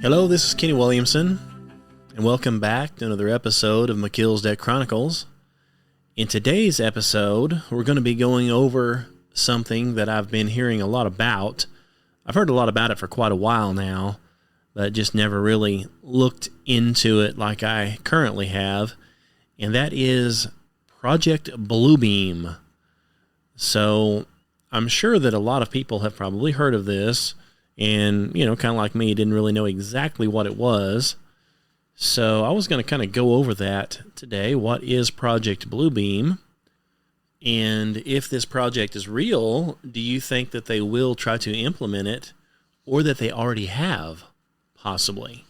Hello, this is Kenny Williamson, and welcome back to another episode of Melchizedek Chronicles. In today's episode, we're going to be going over something that I've been hearing a lot about. I've heard a lot about it for quite a while now, but just never really looked into it like I currently have, and that is Project Bluebeam. So I'm sure that a lot of people have probably heard of this, and, kind of like me, didn't really know exactly what it was. So I was going to kind of go over that today. What is Project Bluebeam? And if this project is real, do you think that they will try to implement it, or that they already have, possibly?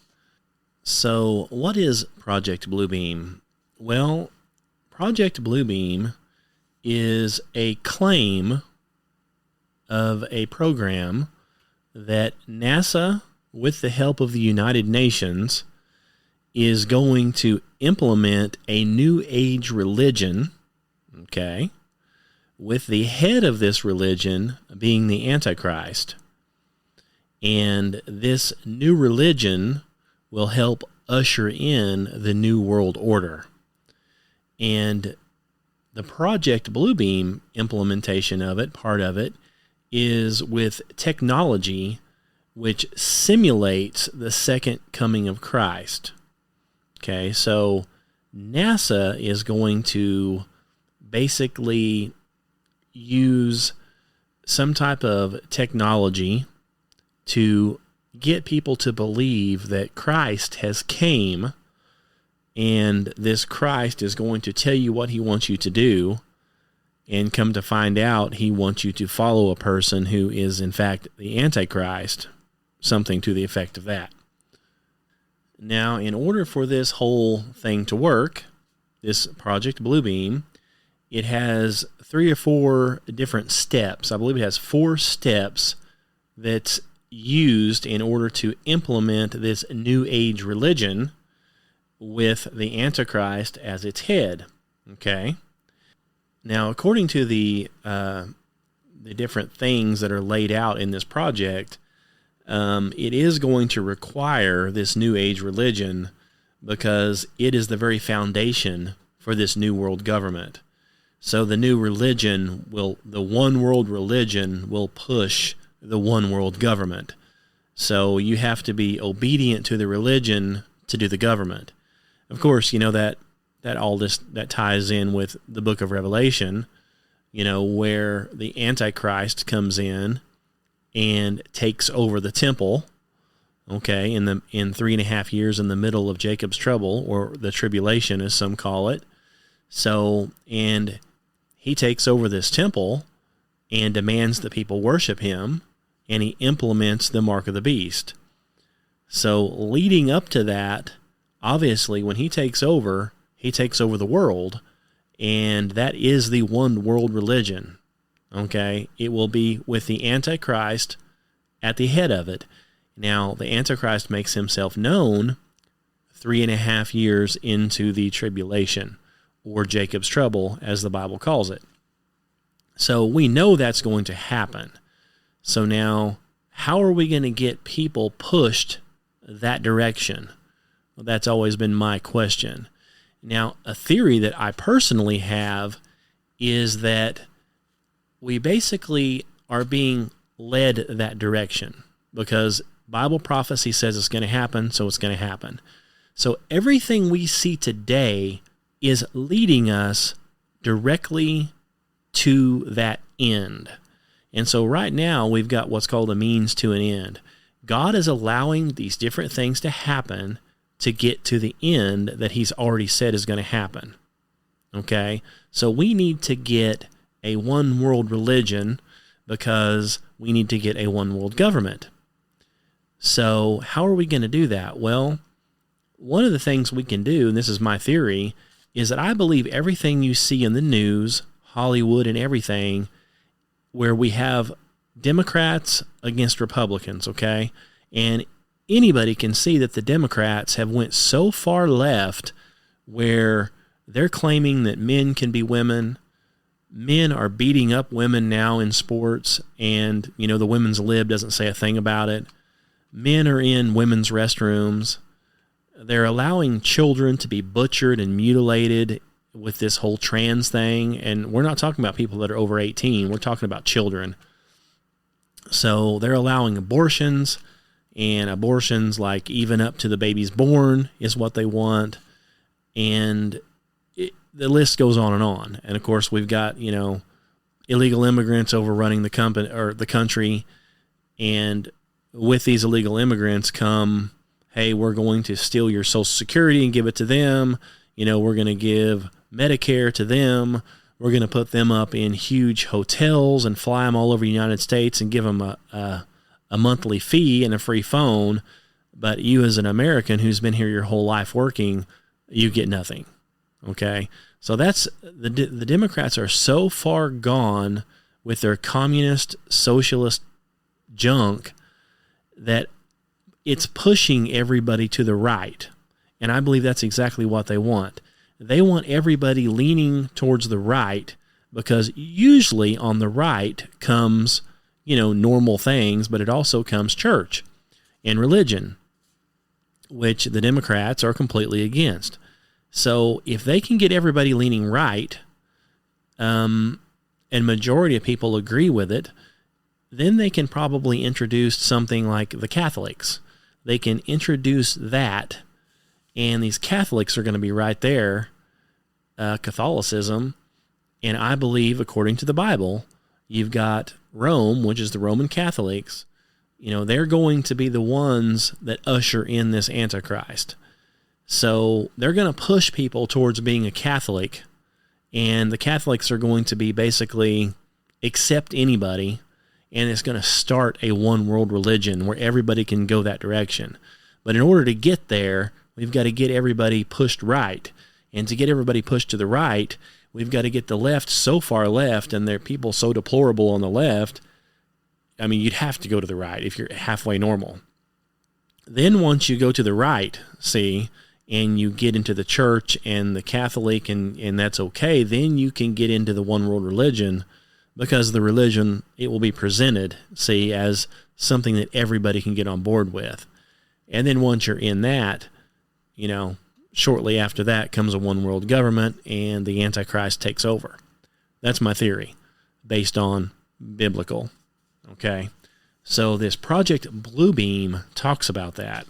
So what is Project Bluebeam? Well, Project Bluebeam is a claim of a program that NASA, with the help of the United Nations, is going to implement a new age religion, okay, with the head of this religion being the Antichrist. And this new religion will help usher in the New World Order. And the Project Bluebeam implementation of it, part of it, is with technology which simulates the second coming of Christ. Okay, so NASA is going to basically use some type of technology to get people to believe that Christ has came, and this Christ is going to tell you what he wants you to do, and come to find out he wants you to follow a person who is in fact the Antichrist, something to the effect of that. Now, in order for this whole thing to work, this Project Bluebeam, it has 3 or 4 different steps. I believe it has 4 steps that's used in order to implement this new age religion with the Antichrist as its head. Okay? Now, according to the different things that are laid out in this project, it is going to require this new age religion because it is the very foundation for this new world government. So the new religion the one world religion will push the one world government. So you have to be obedient to the religion to do the government. Of course, that ties in with the book of Revelation, where the Antichrist comes in and takes over the temple, okay, in 3.5 years in the middle of Jacob's trouble, or the tribulation as some call it. So, and he takes over this temple and demands that people worship him, and he implements the mark of the beast. So leading up to that, obviously when he takes over the world, and that is the one world religion. Okay, it will be with the Antichrist at the head of it. Now, the Antichrist makes himself known 3.5 years into the tribulation, or Jacob's trouble, as the Bible calls it. So we know that's going to happen. So now, how are we going to get people pushed that direction? Well, that's always been my question. Now, a theory that I personally have is that we basically are being led that direction because Bible prophecy says it's going to happen, so it's going to happen. So everything we see today is leading us directly to that end. And so right now we've got what's called a means to an end. God is allowing these different things to happen to get to the end that he's already said is going to happen. Okay? So we need to get a one world religion because we need to get a one world government. So how are we going to do that? Well, one of the things we can do, and this is my theory, is that I believe everything you see in the news, Hollywood and everything, where we have Democrats against Republicans, okay? And anybody can see that the Democrats have went so far left where they're claiming that men can be women. Men are beating up women now in sports, and, the women's lib doesn't say a thing about it. Men are in women's restrooms. They're allowing children to be butchered and mutilated with this whole trans thing. And we're not talking about people that are over 18. We're talking about children. So they're allowing abortions, and abortions like even up to the baby's born is what they want. And the list goes on. And of course, we've got, illegal immigrants overrunning the company or the country. And with these illegal immigrants come, hey, we're going to steal your Social Security and give it to them. We're going to give Medicare to them. We're going to put them up in huge hotels and fly them all over the United States and give them a monthly fee and a free phone. But you as an American who's been here your whole life working, you get nothing. Okay? So that's the Democrats are so far gone with their communist, socialist junk that it's pushing everybody to the right. And I believe that's exactly what they want. They want everybody leaning towards the right, because usually on the right comes, normal things, but it also comes church and religion, which the Democrats are completely against. So if they can get everybody leaning right, and majority of people agree with it, then they can probably introduce something like the Catholics. They can introduce that, and these Catholics are going to be right there, Catholicism. And I believe, according to the Bible, you've got Rome, which is the Roman Catholics. They're going to be the ones that usher in this Antichrist. So they're going to push people towards being a Catholic, and the Catholics are going to be basically accept anybody, and it's going to start a one world religion where everybody can go that direction. But in order to get there, we've got to get everybody pushed right. And to get everybody pushed to the right, we've got to get the left so far left, and there are people so deplorable on the left. I mean, you'd have to go to the right if you're halfway normal. Then once you go to the right, and you get into the church and the Catholic, and that's okay, then you can get into the one world religion, because the religion, it will be presented, as something that everybody can get on board with. And then once you're in that, shortly after that comes a one world government, and the Antichrist takes over. That's my theory, based on biblical. Okay? So this Project Bluebeam talks about that.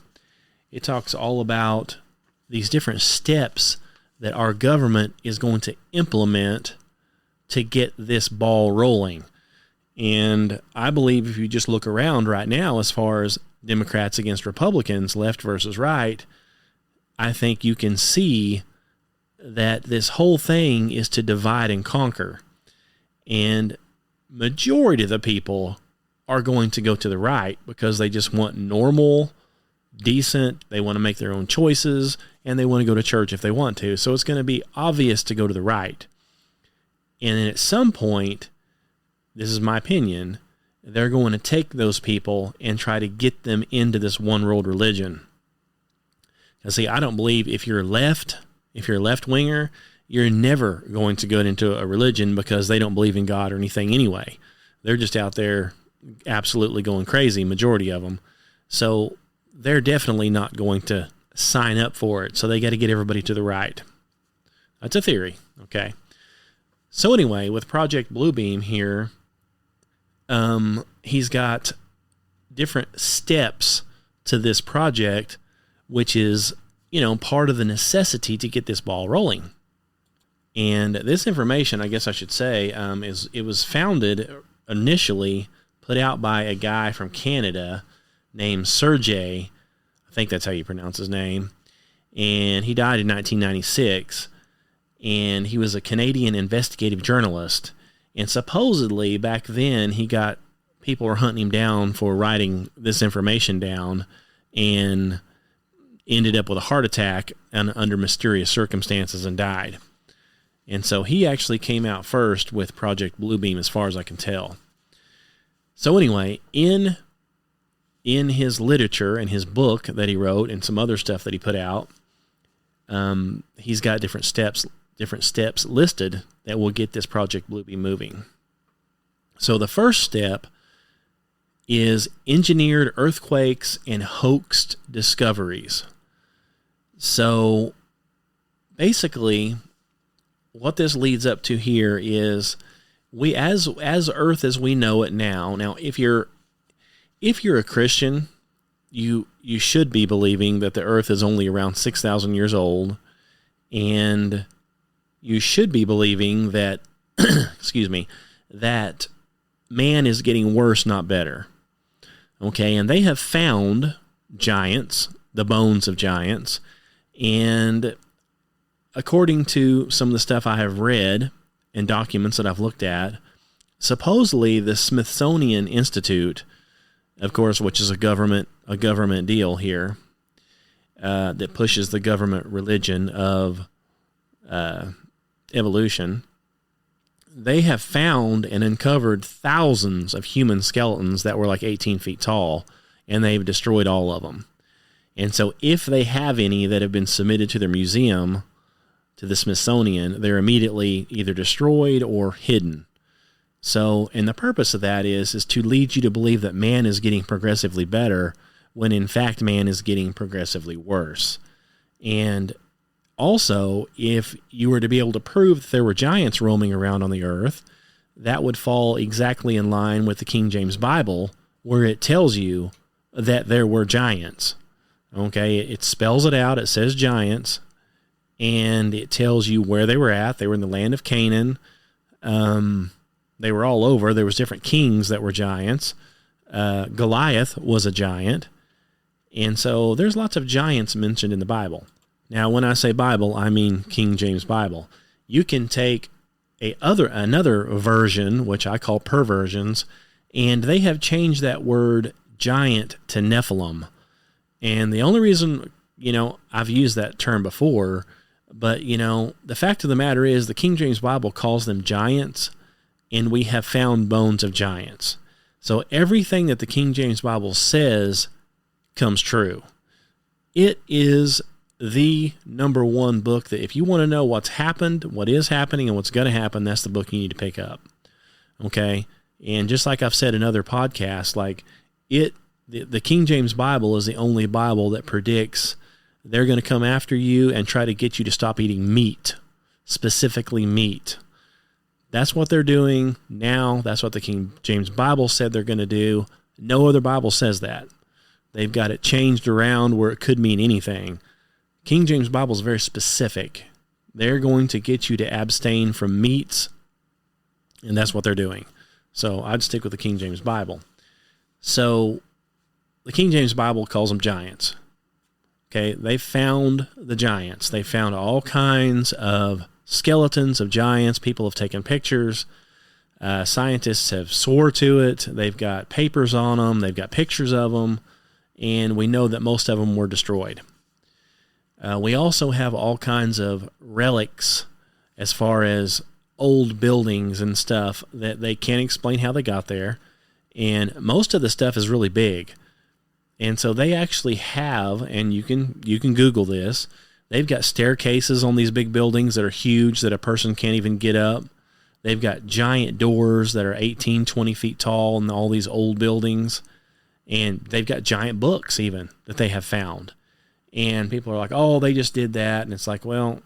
It talks all about these different steps that our government is going to implement to get this ball rolling. And I believe if you just look around right now, as far as Democrats against Republicans, left versus right, I think you can see that this whole thing is to divide and conquer. And majority of the people are going to go to the right because they just want normal, decent, they want to make their own choices, and they want to go to church if they want to. So it's going to be obvious to go to the right. And then at some point, this is my opinion, they're going to take those people and try to get them into this one world religion. Now, I don't believe if you're a left-winger, you're never going to go into a religion because they don't believe in God or anything anyway. They're just out there absolutely going crazy, majority of them. So they're definitely not going to sign up for it. So they got to get everybody to the right. That's a theory, okay? So anyway, with Project Bluebeam here, he's got different steps to this project, which is, part of the necessity to get this ball rolling. And this information, I guess I should say, it was founded initially, put out by a guy from Canada named Sergey. I think that's how you pronounce his name. And he died in 1996. And he was a Canadian investigative journalist. And supposedly back then people were hunting him down for writing this information down, and ended up with a heart attack under mysterious circumstances and died. And so he actually came out first with Project Bluebeam, as far as I can tell. So anyway, in his literature and his book that he wrote and some other stuff that he put out, he's got different steps listed that will get this Project Bluebeam moving. So the first step is engineered earthquakes and hoaxed discoveries. So basically, what this leads up to here is we, as Earth as we know it now. Now, if you're a Christian, you should be believing that the Earth is only around 6,000 years old, and you should be believing that, excuse me, that man is getting worse, not better. Okay, and they have found giants, the bones of giants, and according to some of the stuff I have read and documents that I've looked at, supposedly the Smithsonian Institute, of course, which is a government deal here, that pushes the government religion of evolution, they have found and uncovered thousands of human skeletons that were like 18 feet tall, and they've destroyed all of them. And so if they have any that have been submitted to their museum, to the Smithsonian, they're immediately either destroyed or hidden. So, and the purpose of that is to lead you to believe that man is getting progressively better, when in fact man is getting progressively worse. And also, if you were to be able to prove that there were giants roaming around on the earth, that would fall exactly in line with the King James Bible, where it tells you that there were giants. Okay, it spells it out. It says giants, and it tells you where they were at. They were in the land of Canaan. They were all over. There was different kings that were giants. Goliath was a giant. And so there's lots of giants mentioned in the Bible. Now, when I say Bible, I mean King James Bible. You can take another version, which I call perversions, and they have changed that word giant to Nephilim. And the only reason, I've used that term before, but, the fact of the matter is the King James Bible calls them giants, and we have found bones of giants. So everything that the King James Bible says comes true. It is the number one book that if you want to know what's happened, what is happening, and what's going to happen, that's the book you need to pick up. Okay? And just like I've said in other podcasts, the King James Bible is the only Bible that predicts they're going to come after you and try to get you to stop eating meat, specifically meat. That's what they're doing now. That's what the King James Bible said they're going to do. No other Bible says that. They've got it changed around where it could mean anything. King James Bible is very specific. They're going to get you to abstain from meats, and that's what they're doing. So I'd stick with the King James Bible. So the King James Bible calls them giants. Okay, they found the giants. They found all kinds of skeletons of giants. People have taken pictures. Scientists have swore to it. They've got papers on them. They've got pictures of them. And we know that most of them were destroyed. We also have all kinds of relics as far as old buildings and stuff that they can't explain how they got there. And most of the stuff is really big. And so they actually have, and you can Google this, they've got staircases on these big buildings that are huge that a person can't even get up. They've got giant doors that are 18, 20 feet tall in all these old buildings. And they've got giant books even that they have found. And people are like, oh, they just did that. And it's like, well,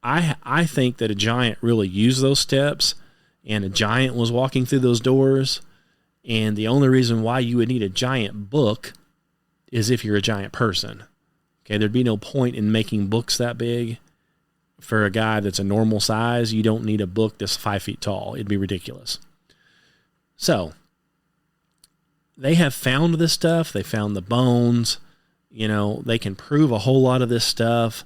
I think that a giant really used those steps, and a giant was walking through those doors. And the only reason why you would need a giant book is if you're a giant person. Okay, there'd be no point in making books that big. For a guy that's a normal size, you don't need a book that's 5 feet tall. It'd be ridiculous. So, they have found this stuff. They found the bones. They can prove a whole lot of this stuff.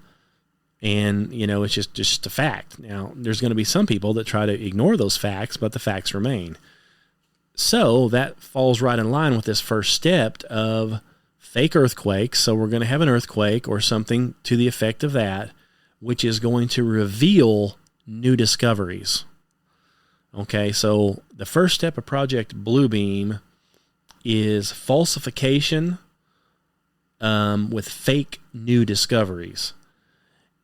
And, it's just a fact. Now, there's going to be some people that try to ignore those facts, but the facts remain. So that falls right in line with this first step of fake earthquakes. So we're going to have an earthquake or something to the effect of that, which is going to reveal new discoveries. Okay, so the first step of Project Bluebeam is falsification with fake new discoveries.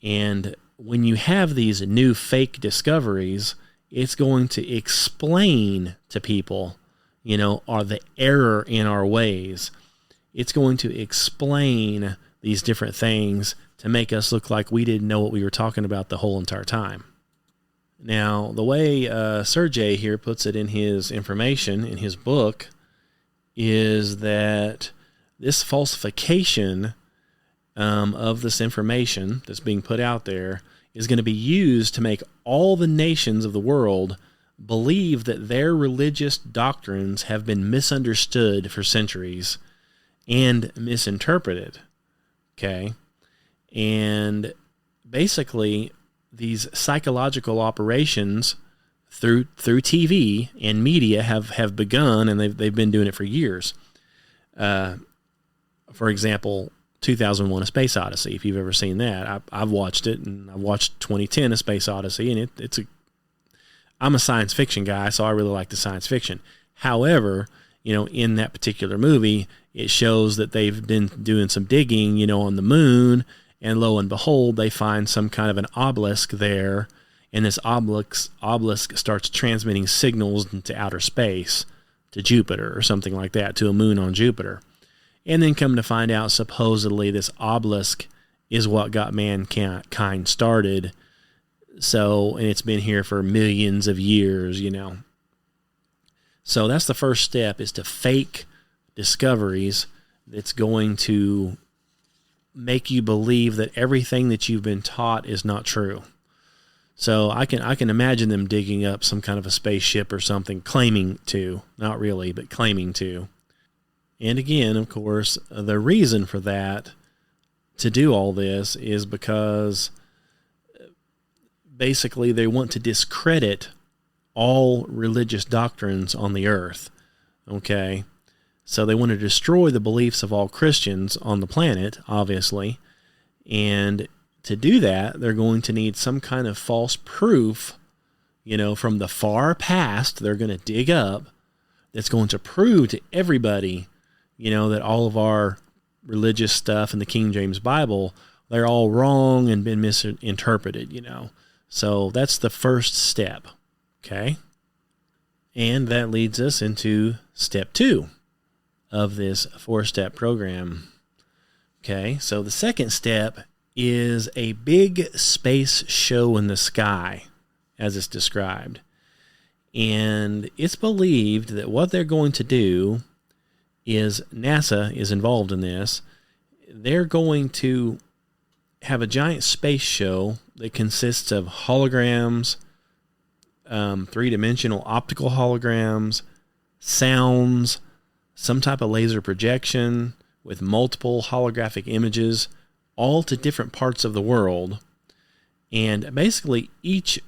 And when you have these new fake discoveries, it's going to explain to people, are the error in our ways. It's going to explain these different things to make us look like we didn't know what we were talking about the whole entire time. Now, the way Sergey here puts it in his information, in his book, is that this falsification of this information that's being put out there is going to be used to make all the nations of the world believe that their religious doctrines have been misunderstood for centuries and misinterpreted. Okay? And basically, these psychological operations through TV and media have begun, and they've been doing it for years. For example, 2001: A Space Odyssey. If you've ever seen that, I've watched it, and I've watched 2010: A Space Odyssey, and I'm a science fiction guy, so I really like the science fiction. However, in that particular movie, it shows that they've been doing some digging, on the moon, and lo and behold, they find some kind of an obelisk there, and this obelisk starts transmitting signals into outer space, to Jupiter or something like that, to a moon on Jupiter. And then come to find out, supposedly this obelisk is what got mankind started. And it's been here for millions of years, So that's the first step, is to fake discoveries that's going to make you believe that everything that you've been taught is not true. So I can imagine them digging up some kind of a spaceship or something, claiming to, not really, but claiming to. And again, of course, the reason for that, to do all this, is because basically they want to discredit all religious doctrines on the earth. Okay? So they want to destroy the beliefs of all Christians on the planet, obviously. And to do that, they're going to need some kind of false proof, from the far past they're going to dig up, that's going to prove to everybody, that all of our religious stuff in the King James Bible, they're all wrong and been misinterpreted, So that's the first step, okay? And that leads us into step 2 of this 4-step program. Okay, so the second step is a big space show in the sky, as it's described. And it's believed that what they're going to do is, NASA is involved in this, they're going to have a giant space show that consists of holograms, 3-dimensional optical holograms, sounds, some type of laser projection with multiple holographic images, all to different parts of the world. And basically each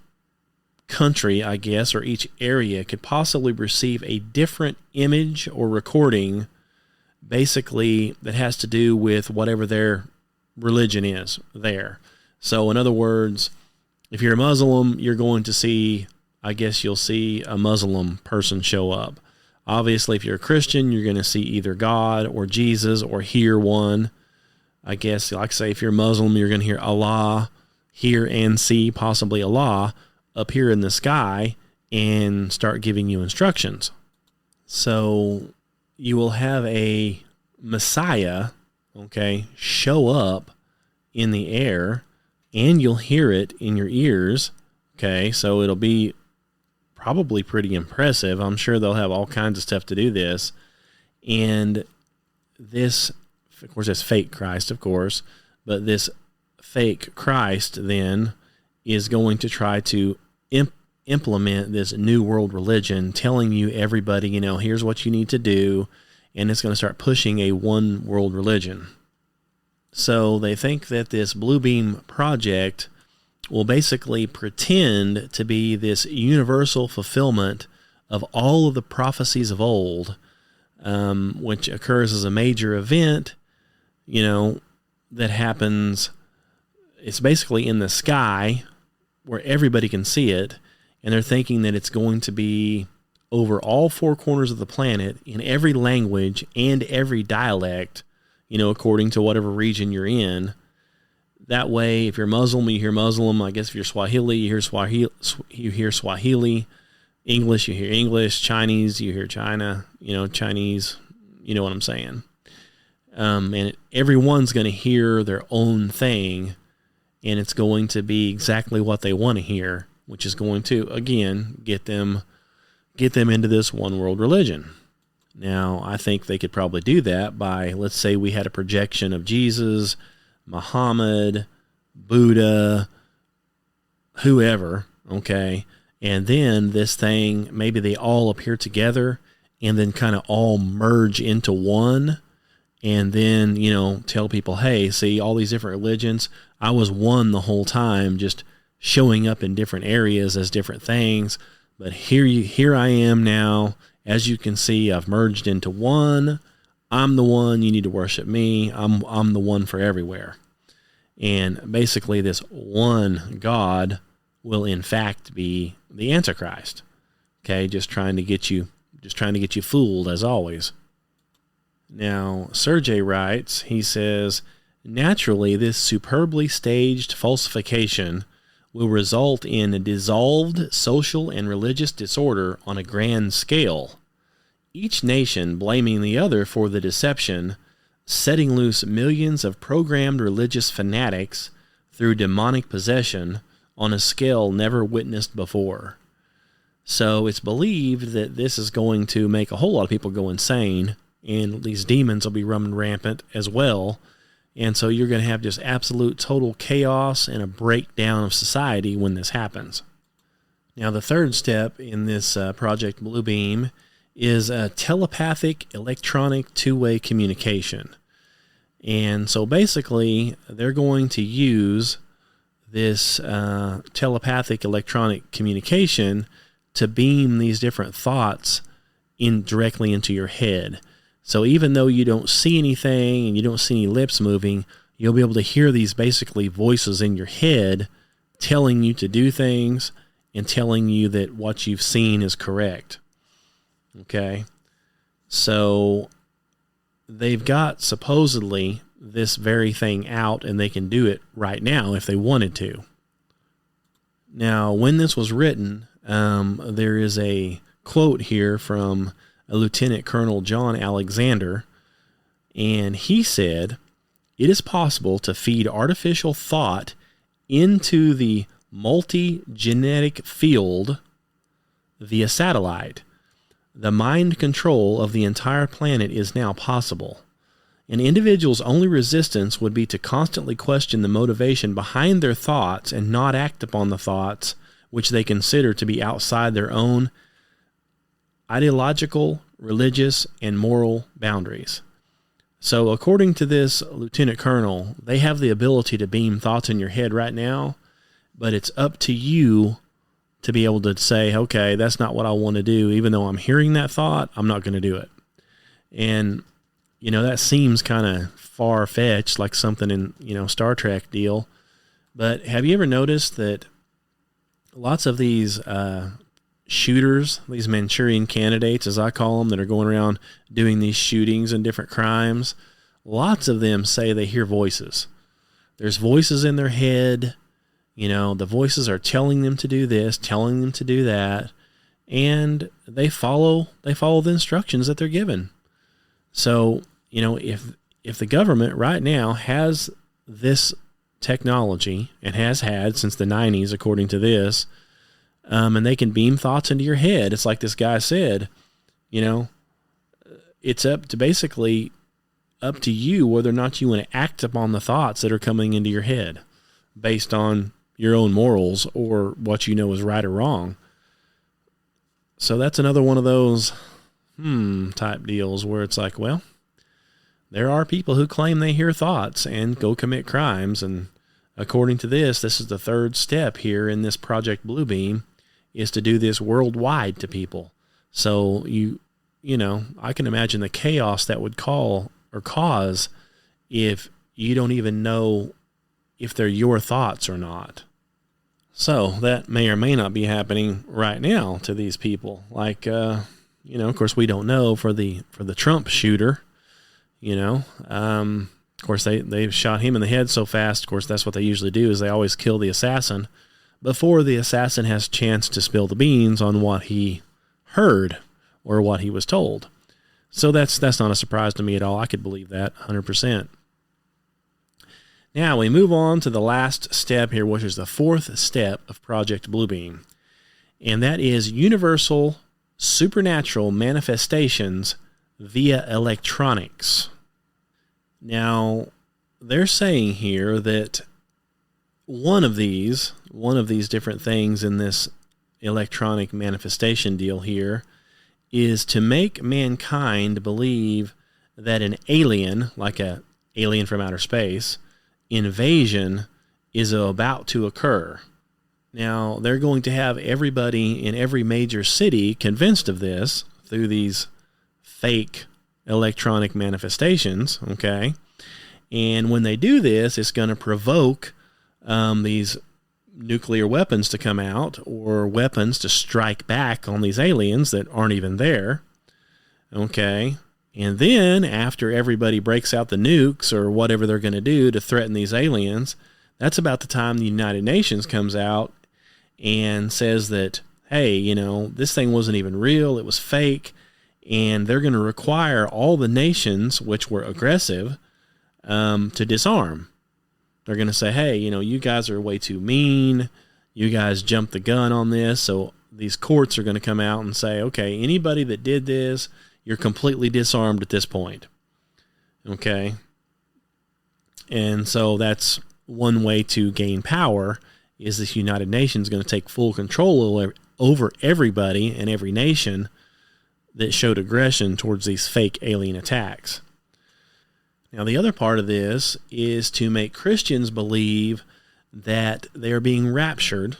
country, I guess, or each area could possibly receive a different image or recording, basically that has to do with whatever their religion is there. So in other words, if you're a Muslim, you're going to see, I guess you'll see a Muslim person show up. Obviously, if you're a Christian, you're going to see either God or Jesus, or hear one. I guess, like say, if you're Muslim, you're going to hear Allah, hear and see possibly Allah appear in the sky and start giving you instructions. So you will have a Messiah, okay, show up in the air, and you'll hear it in your ears, okay? So it'll be probably pretty impressive. I'm sure they'll have all kinds of stuff to do this. And this, of course, that's fake Christ, of course, but this fake Christ then is going to try to implement this new world religion, telling you, everybody, here's what you need to do, and it's going to start pushing a one world religion. So they think that this Blue Beam project will basically pretend to be this universal fulfillment of all of the prophecies of old, which occurs as a major event, that happens. It's basically in the sky where everybody can see it, and they're thinking that it's going to be over all 4 corners of the planet in every language and every dialect, according to whatever region you're in. That way, if you're Muslim, you hear Muslim. I guess if you're Swahili, you hear Swahili. English, you hear English. Chinese, you hear China. Chinese, you know what I'm saying. And everyone's going to hear their own thing, and it's going to be exactly what they want to hear, which is going to, again, get them into this one world religion. Now, I think they could probably do that by, let's say we had a projection of Jesus, Muhammad, Buddha, whoever, okay, and then this thing, maybe they all appear together and then kind of all merge into one, and then, tell people, hey, see, all these different religions, I was one the whole time, just showing up in different areas as different things, but here I am now. As you can see, I've merged into one. I'm the one. You need to worship me. I'm the one for everywhere. And basically this one God will in fact be the Antichrist. Okay, just trying to get you fooled as always. Now, Sergey writes, he says, naturally this superbly staged falsification will result in a dissolved social and religious disorder on a grand scale, each nation blaming the other for the deception, setting loose millions of programmed religious fanatics through demonic possession on a scale never witnessed before. So it's believed that this is going to make a whole lot of people go insane, and these demons will be running rampant as well. And so you're going to have just absolute total chaos and a breakdown of society when this happens. Now, the third step in this Project Bluebeam is a telepathic electronic two-way communication. And so basically, they're going to use this telepathic electronic communication to beam these different thoughts directly into your head. So even though you don't see anything and you don't see any lips moving, you'll be able to hear these basically voices in your head telling you to do things and telling you that what you've seen is correct. Okay? So they've got supposedly this very thing out, and they can do it right now if they wanted to. Now, when this was written, there is a quote here from a Lieutenant Colonel John Alexander, and he said, "It is possible to feed artificial thought into the multi-genetic field via satellite. The mind control of the entire planet is now possible. An individual's only resistance would be to constantly question the motivation behind their thoughts and not act upon the thoughts which they consider to be outside their own ideological, religious, and moral boundaries." So according to this Lieutenant Colonel, they have the ability to beam thoughts in your head right now, but it's up to you to be able to say, okay, that's not what I want to do. Even though I'm hearing that thought, I'm not going to do it. And, that seems kind of far-fetched, like something in, Star Trek deal. But have you ever noticed that lots of these shooters, these Manchurian candidates, as I call them, that are going around doing these shootings and different crimes, lots of them say they hear voices. There's voices in their head. The voices are telling them to do this, telling them to do that, and they follow the instructions that they're given. So, if the government right now has this technology, and has had since the 90s, according to this, and they can beam thoughts into your head, it's like this guy said, it's basically up to you whether or not you want to act upon the thoughts that are coming into your head based on your own morals or what you know is right or wrong. So that's another one of those type deals where it's like, well, there are people who claim they hear thoughts and go commit crimes, and according to this is the third step here in this Project Bluebeam, is to do this worldwide to people. So I can imagine the chaos that would cause if you don't even know if they're your thoughts or not. So that may or may not be happening right now to these people. Like, of course we don't know for the Trump shooter, of course they shot him in the head so fast. Of course, that's what they usually do, is they always kill the assassin before the assassin has a chance to spill the beans on what he heard or what he was told. So that's not a surprise to me at all. I could believe that 100%. Now we move on to the last step here, which is the fourth step of Project Bluebeam, and that is universal supernatural manifestations via electronics. Now, they're saying here that one of these different things in this electronic manifestation deal here is to make mankind believe that an alien, like an alien from outer space, invasion is about to occur. Now, they're going to have everybody in every major city convinced of this through these fake electronic manifestations, okay? And when they do this, it's going to provoke these nuclear weapons to come out, or weapons to strike back on these aliens that aren't even there, okay? And then, after everybody breaks out the nukes or whatever they're going to do to threaten these aliens, that's about the time the United Nations comes out and says that, hey, you know, this thing wasn't even real, it was fake, and they're going to require all the nations which were aggressive to disarm. They're going to say, hey, you know, you guys are way too mean, you guys jumped the gun on this, so these courts are going to come out and say, okay, anybody that did this, you're completely disarmed at this point. Okay? And so that's one way to gain power, is this United Nations going to take full control over everybody and every nation that showed aggression towards these fake alien attacks. Now, the other part of this is to make Christians believe that they're being raptured,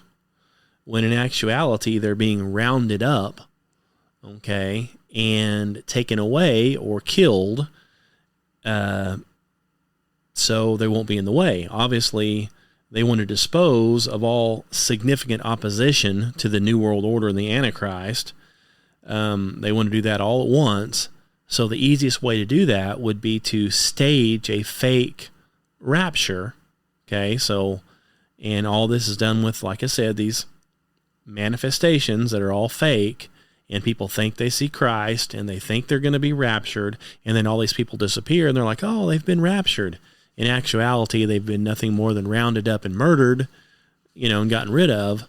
when in actuality they're being rounded up, okay, and taken away or killed, so they won't be in the way. Obviously, they want to dispose of all significant opposition to the New World Order and the Antichrist. They want to do that all at once. So the easiest way to do that would be to stage a fake rapture. Okay, so, and all this is done with, like I said, these manifestations that are all fake, and people think they see Christ, and they think they're going to be raptured, and then all these people disappear, and they're like, oh, they've been raptured. In actuality, they've been nothing more than rounded up and murdered, you know, and gotten rid of.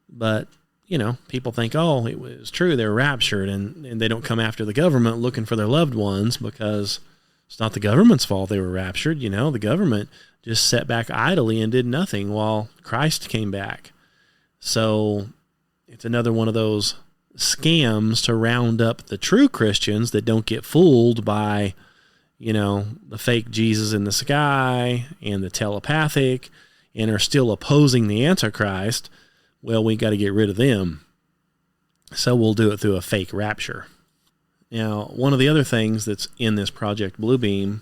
But, you know, people think, oh, it was true, they were raptured, and they don't come after the government looking for their loved ones, because it's not the government's fault they were raptured. You know, the government just sat back idly and did nothing while Christ came back. So it's another one of those scams to round up the true Christians that don't get fooled by, you know, the fake Jesus in the sky and the telepathic, and are still opposing the Antichrist. Well, we got to get rid of them. So we'll do it through a fake rapture. Now, one of the other things that's in this Project Bluebeam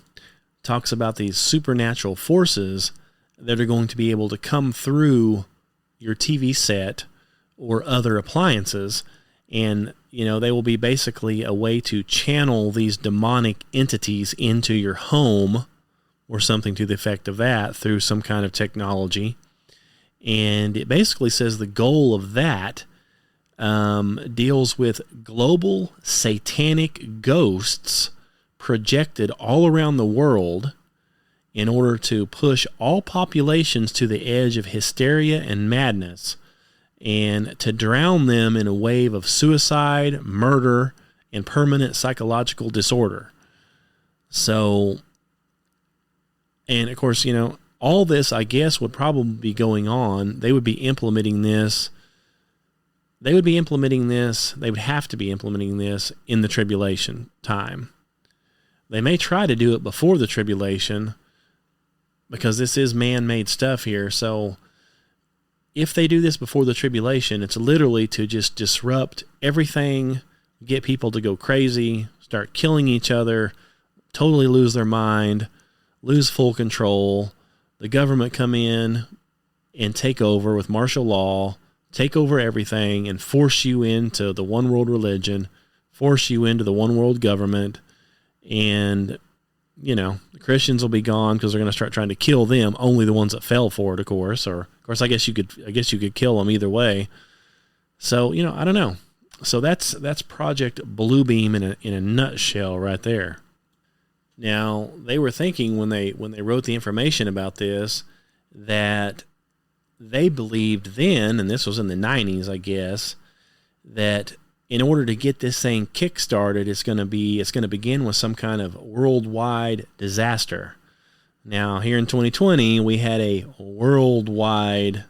talks about these supernatural forces that are going to be able to come through your TV set or other appliances, and, you know, they will be basically a way to channel these demonic entities into your home or something to the effect of that through some kind of technology. And it basically says the goal of that deals with global satanic ghosts projected all around the world in order to push all populations to the edge of hysteria and madness, and to drown them in a wave of suicide, murder, and permanent psychological disorder. So, and of course, you know, all this, I guess, would probably be going on. They would be implementing this. They would have to be implementing this in the tribulation time. They may try to do it before the tribulation, because this is man-made stuff here. So if they do this before the tribulation, it's literally to just disrupt everything, get people to go crazy, start killing each other, totally lose their mind, lose full control, the government come in and take over with martial law, take over everything, and force you into the one world religion, force you into the one world government, and the Christians will be gone because they're going to start trying to kill them, only the ones that fell for it, of course. Or, of course, I guess you could kill them either way. So, I don't know. So that's Project Bluebeam in a nutshell right there. Now, they were thinking when they wrote the information about this that they believed then, and this was in the 90s, I guess, that in order to get this thing kick-started, it's going to begin with some kind of worldwide disaster. Now, here in 2020, we had a worldwide,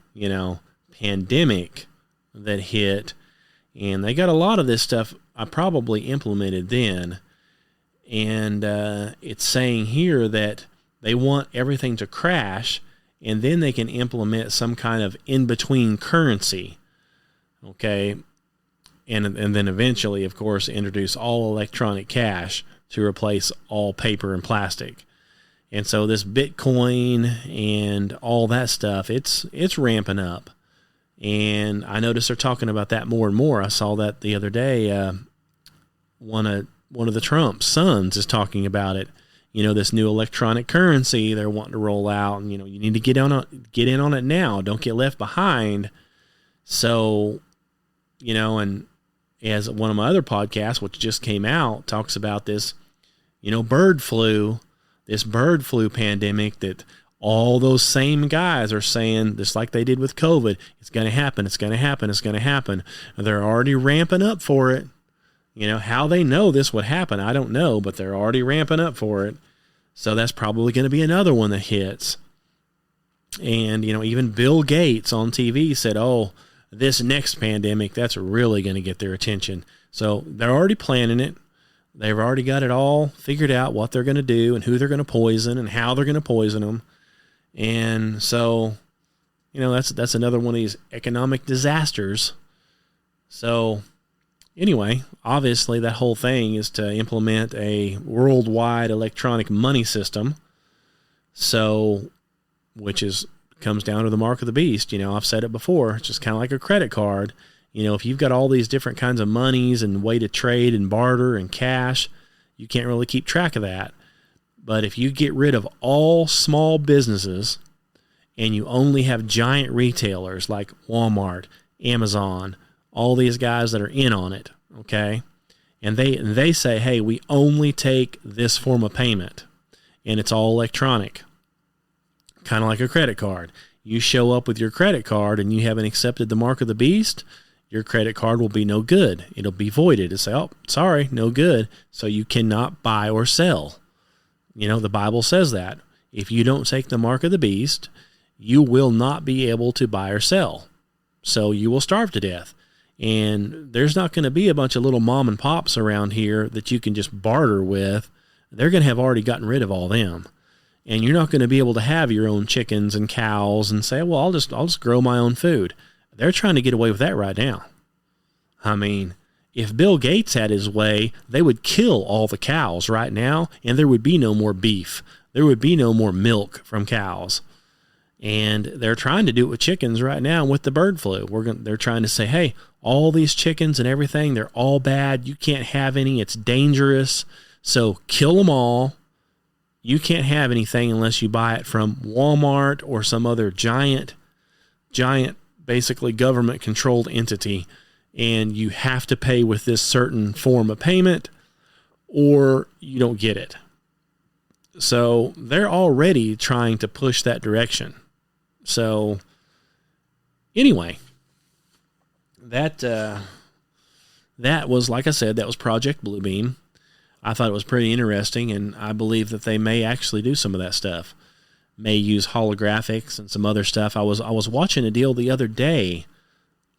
pandemic that hit, and they got a lot of this stuff I probably implemented then. And it's saying here that they want everything to crash, and then they can implement some kind of in-between currency. Okay? And then eventually, of course, introduce all electronic cash to replace all paper and plastic. And so this Bitcoin and all that stuff, it's ramping up. And I noticed they're talking about that more and more. I saw that the other day. One of the Trump sons is talking about it. This new electronic currency they're wanting to roll out, and you need to get in on it now. Don't get left behind. So, and as one of my other podcasts, which just came out, talks about this, bird flu pandemic that all those same guys are saying, just like they did with COVID, it's going to happen, it's going to happen, it's going to happen. They're already ramping up for it. How they know this would happen, I don't know, but they're already ramping up for it. So that's probably going to be another one that hits. And, even Bill Gates on TV said, this next pandemic, that's really going to get their attention. So they're already planning it. They've already got it all figured out, what they're going to do and who they're going to poison and how they're going to poison them. And so, that's another one of these economic disasters. So anyway, obviously that whole thing is to implement a worldwide electronic money system. So, which comes down to the mark of the beast. I've said it before. It's just kind of like a credit card. If you've got all these different kinds of monies and way to trade and barter and cash, you can't really keep track of that. But if you get rid of all small businesses and you only have giant retailers like Walmart, Amazon, all these guys that are in on it, okay? And they say, hey, we only take this form of payment, and it's all electronic, kind of like a credit card. You show up with your credit card and you haven't accepted the mark of the beast, your credit card will be no good. It'll be voided. It'll say, oh, sorry, no good. So you cannot buy or sell. The Bible says that. If you don't take the mark of the beast, you will not be able to buy or sell. So you will starve to death. And there's not going to be a bunch of little mom and pops around here that you can just barter with. They're going to have already gotten rid of all them. And you're not going to be able to have your own chickens and cows and say, well, I'll just grow my own food. They're trying to get away with that right now. I mean, if Bill Gates had his way, they would kill all the cows right now, and there would be no more beef. There would be no more milk from cows. And they're trying to do it with chickens right now with the bird flu. They're trying to say, hey, all these chickens and everything, they're all bad. You can't have any. It's dangerous. So kill them all. You can't have anything unless you buy it from Walmart or some other giant, basically government-controlled entity. And you have to pay with this certain form of payment or you don't get it. So they're already trying to push that direction. So anyway, that was, like I said, that was Project Bluebeam. I thought it was pretty interesting, and I believe that they may actually do some of that stuff. May use holographics and some other stuff. I was watching a deal the other day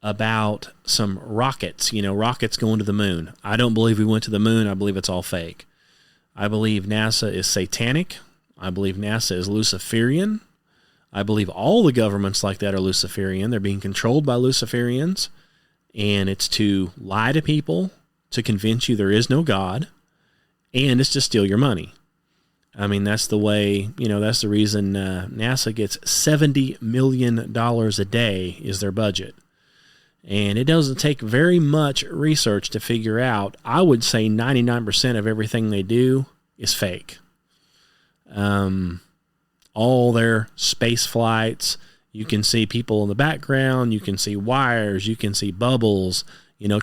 about some rockets, rockets going to the moon. I don't believe we went to the moon. I believe it's all fake. I believe NASA is satanic. I believe NASA is Luciferian. I believe all the governments like that are Luciferian. They're being controlled by Luciferians, and it's to lie to people, to convince you there is no God, and it's to steal your money. I mean, that's the way, that's the reason NASA gets $70 million a day is their budget. And it doesn't take very much research to figure out. I would say 99% of everything they do is fake. all their space flights. You can see people in the background. You can see wires. You can see bubbles,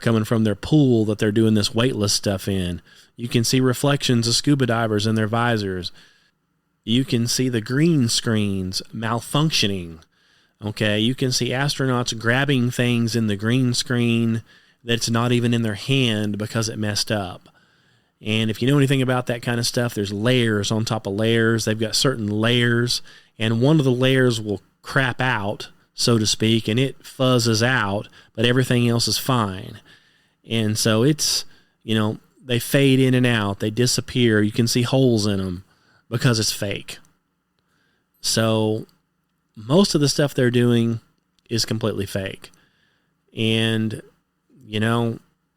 coming from their pool that they're doing this weightless stuff in. You can see reflections of scuba divers in their visors. You can see the green screens malfunctioning. Okay, you can see astronauts grabbing things in the green screen that's not even in their hand because it messed up. And if you know anything about that kind of stuff, there's layers on top of layers. They've got certain layers, and one of the layers will crap out, so to speak, and it fuzzes out, but everything else is fine. And so it's, they fade in and out. They disappear. You can see holes in them because it's fake. So most of the stuff they're doing is completely fake. And,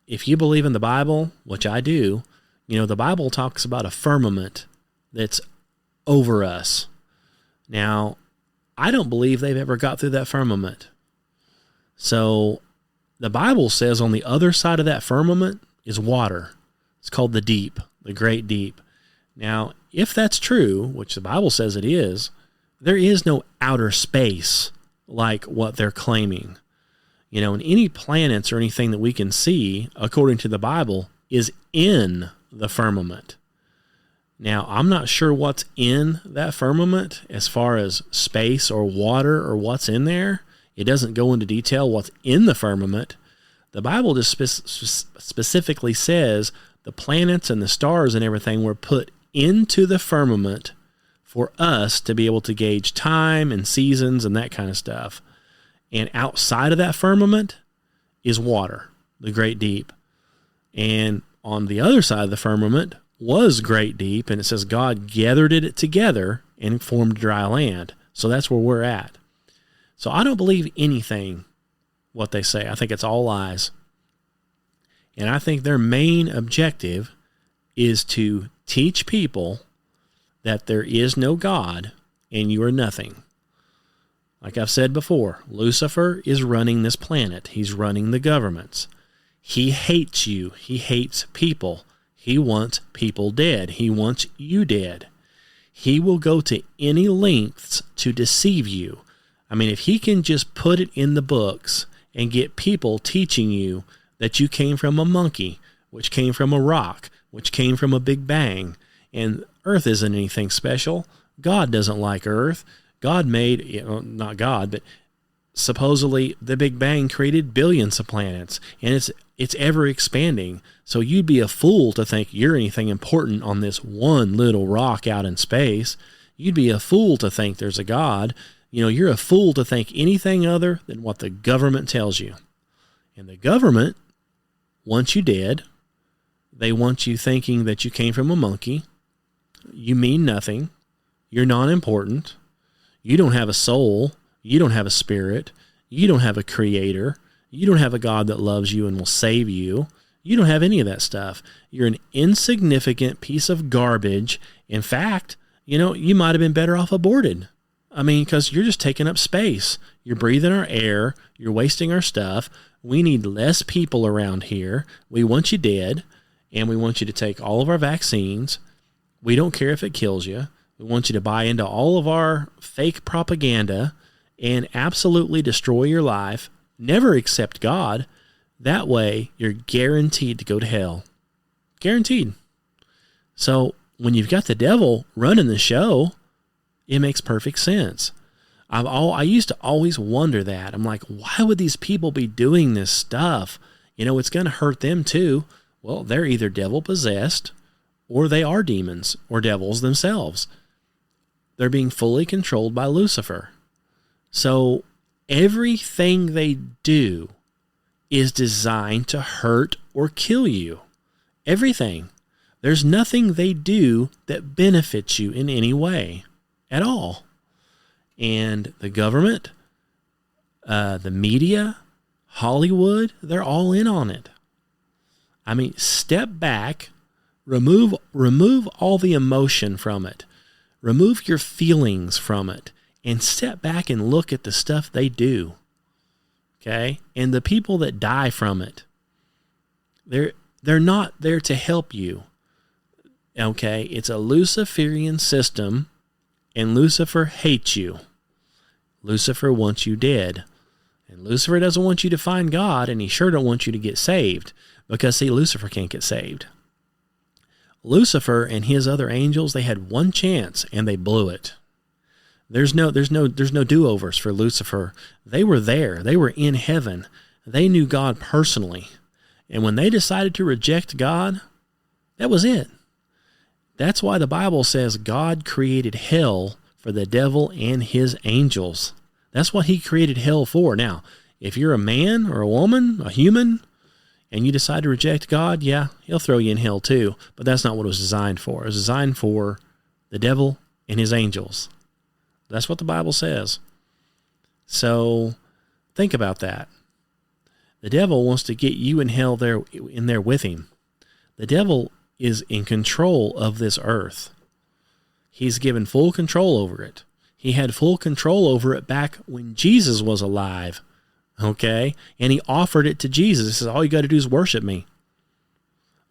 if you believe in the Bible, which I do, the Bible talks about a firmament that's over us. Now, I don't believe they've ever got through that firmament. So the Bible says on the other side of that firmament is water. It's called the deep, the great deep. Now, if that's true, which the Bible says it is, there is no outer space like what they're claiming. And any planets or anything that we can see, according to the Bible, is in the firmament. Now, I'm not sure what's in that firmament as far as space or water or what's in there. It doesn't go into detail what's in the firmament. The Bible just specifically says the planets and the stars and everything were put into the firmament for us to be able to gauge time and seasons and that kind of stuff. And outside of that firmament is water, the great deep. And on the other side of the firmament was great deep, and it says God gathered it together and formed dry land. So that's where we're at. So I don't believe anything what they say. I think it's all lies. And I think their main objective is to teach people that there is no God and you are nothing. Like I've said before, Lucifer is running this planet. He's running the governments. He hates you. He hates people. He wants people dead. He wants you dead. He will go to any lengths to deceive you. I mean, if he can just put it in the books and get people teaching you that you came from a monkey, which came from a rock, which came from a big bang, and Earth isn't anything special. God doesn't like Earth. God made, not God, but supposedly the Big Bang created billions of planets, and it's ever expanding. So you'd be a fool to think you're anything important on this one little rock out in space. You'd be a fool to think there's a God. You're a fool to think anything other than what the government tells you. And the government wants you dead. They want you thinking that you came from a monkey. You mean nothing. You're non-important. You don't have a soul. You don't have a spirit. You don't have a creator. You don't have a God that loves you and will save you. You don't have any of that stuff. You're an insignificant piece of garbage. In fact, you might have been better off aborted. I mean, because you're just taking up space. You're breathing our air. You're wasting our stuff. We need less people around here. We want you dead, and we want you to take all of our vaccines. We don't care if it kills you. We want you to buy into all of our fake propaganda and absolutely destroy your life. Never accept God. That way, you're guaranteed to go to hell. Guaranteed. So when you've got the devil running the show, it makes perfect sense. I used to always wonder that. I'm like, why would these people be doing this stuff? It's going to hurt them too. Well, they're either devil possessed or they are demons or devils themselves. They're being fully controlled by Lucifer. So everything they do is designed to hurt or kill you. Everything. There's nothing they do that benefits you in any way at all. And the government, the media, Hollywood, they're all in on it. I mean, step back, remove all the emotion from it. Remove your feelings from it and step back and look at the stuff they do. Okay? And the people that die from it, they're not there to help you. Okay, it's a Luciferian system, and Lucifer hates you. Lucifer wants you dead. And Lucifer doesn't want you to find God, and he sure don't want you to get saved, because, see, Lucifer can't get saved. Lucifer and his other angels, they had one chance, and they blew it. There's no do-overs for Lucifer. They were there. They were in heaven. They knew God personally. And when they decided to reject God, that was it. That's why the Bible says God created hell for the devil and his angels. That's what he created hell for. Now, if you're a man or a woman, a human, and you decide to reject God, yeah, he'll throw you in hell too. But that's not what it was designed for. It was designed for the devil and his angels. That's what the Bible says. So think about that. The devil wants to get you in hell in there with him. The devil is in control of this earth. He's given full control over it. He had full control over it back when Jesus was alive. Okay? And he offered it to Jesus. He says, all you got to do is worship me.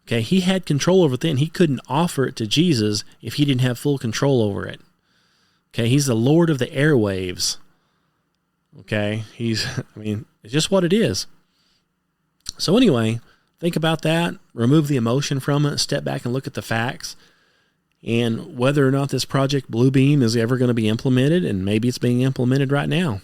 Okay? He had control over it then. He couldn't offer it to Jesus if he didn't have full control over it. Okay? He's the Lord of the airwaves. Okay? It's just what it is. So anyway, think about that. Remove the emotion from it. Step back and look at the facts. And whether or not this Project Bluebeam is ever going to be implemented, and maybe it's being implemented right now.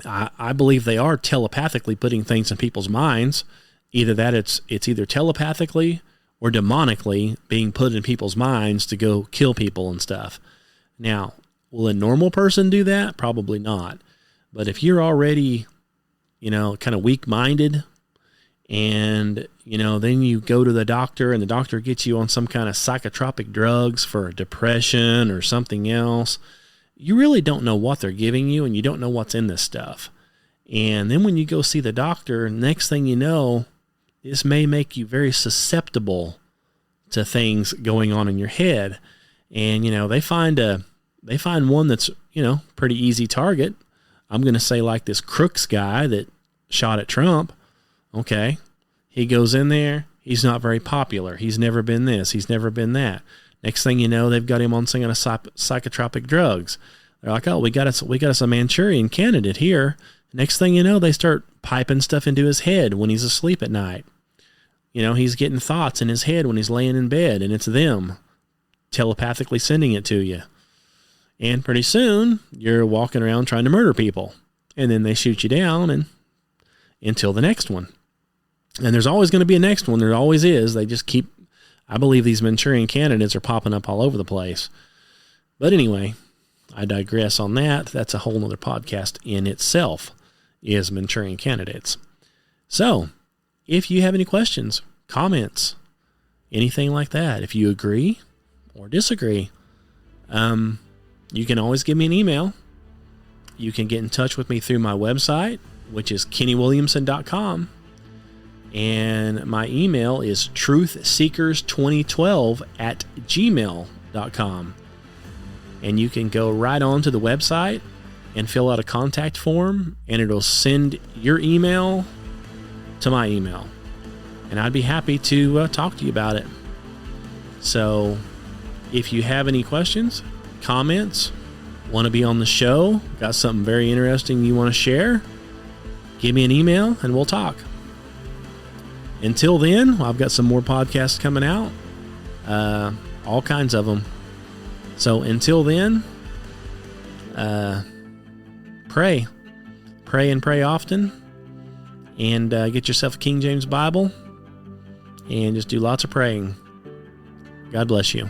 I believe they are telepathically putting things in people's minds. Either that it's either telepathically or demonically being put in people's minds to go kill people and stuff. Now, will a normal person do that? Probably not. But if you're already, kind of weak-minded, and, then you go to the doctor and the doctor gets you on some kind of psychotropic drugs for depression or something else, you really don't know what they're giving you, and you don't know what's in this stuff. And then when you go see the doctor, next thing you know, this may make you very susceptible to things going on in your head. And, they find one that's, pretty easy target. I'm going to say like this Crooks guy that shot at Trump. Okay. He goes in there. He's not very popular. He's never been this. He's never been that. Next thing you know, they've got him on some kind of psychotropic drugs. They're like, oh, we got us a Manchurian candidate here. Next thing you know, they start piping stuff into his head when he's asleep at night. He's getting thoughts in his head when he's laying in bed, and it's them telepathically sending it to you. And pretty soon, you're walking around trying to murder people. And then they shoot you down and until the next one. And there's always going to be a next one. There always is. They just keep, I believe these Manchurian candidates are popping up all over the place. But anyway, I digress on that. That's a whole nother podcast in itself, is Manchurian candidates. So, if you have any questions, comments, anything like that, if you agree or disagree, you can always give me an email. You can get in touch with me through my website, which is KennyWilliamson.com. And my email is truthseekers2012@gmail.com. And you can go right on to the website and fill out a contact form, and it'll send your email to my email. And I'd be happy to talk to you about it. So if you have any questions, comments, want to be on the show, got something very interesting you want to share, give me an email and we'll talk. Until then, I've got some more podcasts coming out, all kinds of them. So until then, pray and pray often, and get yourself a King James Bible and just do lots of praying. God bless you.